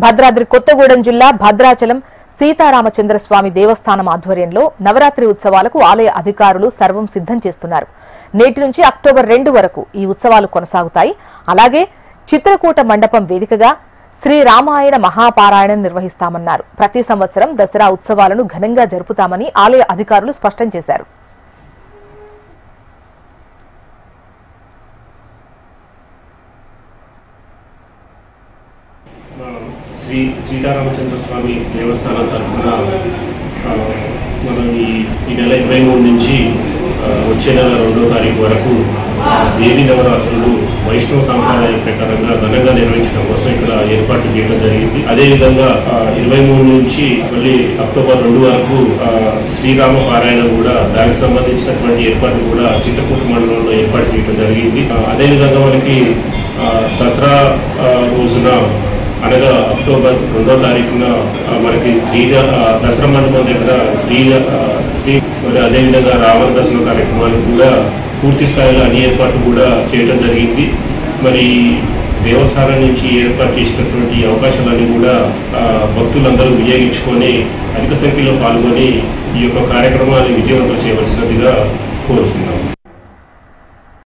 భద్రాద్రి కొత్తగూడెం జిల్లా భద్రాచలం సీతారామచంద్రస్వామి దేవస్థానం ఆధ్వర్యంలో నవరాత్రి ఉత్సవాలకు ఆలయ అధికారులు సర్వం సిద్ధం చేస్తున్నారు. నేటి నుంచి అక్టోబర్ 2 వరకు ఈ ఉత్సవాలు కొనసాగుతాయి. అలాగే చిత్రకూట మండపం వేదికగా శ్రీ రామాయణ మహాపారాయణం నిర్వహిస్తామన్నారు. ప్రతి సంవత్సరం దసరా ఉత్సవాలను ఘనంగా జరుపుతామని ఆలయ అధికారులు స్పష్టం చేశారు. శ్రీ సీతారామచంద్ర స్వామి దేవస్థానం తరఫున మనం ఈ నెల 23 నుంచి వచ్చే నెల 2వ తారీఖు వరకు దేవీ నవరాత్రులు వైష్ణవ సాంప్రదాయం ప్రకారంగా ఘనంగా నిర్వహించడం కోసం ఇక్కడ ఏర్పాట్లు చేయడం జరిగింది. అదేవిధంగా 23 నుంచి మళ్ళీ అక్టోబర్ 2 వరకు శ్రీరామ పారాయణం కూడా దానికి సంబంధించినటువంటి ఏర్పాట్లు కూడా చిత్రకూట మండలంలో ఏర్పాటు చేయడం జరిగింది. అదేవిధంగా మనకి దసరా రోజున అనగా అక్టోబర్ 2వ తారీఖున మనకి దసరా మండపం దగ్గర శ్రీ మరి అదేవిధంగా రావణ దర్శన కార్యక్రమాలు కూడా పూర్తి స్థాయిలో అన్ని ఏర్పాట్లు కూడా చేయడం జరిగింది. మరి దేవస్థానం నుంచి ఏర్పాటు చేసినటువంటి అవకాశాలన్నీ కూడా భక్తులందరూ వినియోగించుకొని అధిక సంఖ్యలో పాల్గొని ఈ యొక్క కార్యక్రమాన్ని విజయవంతం చేయవలసినదిగా కోరుతున్నాము.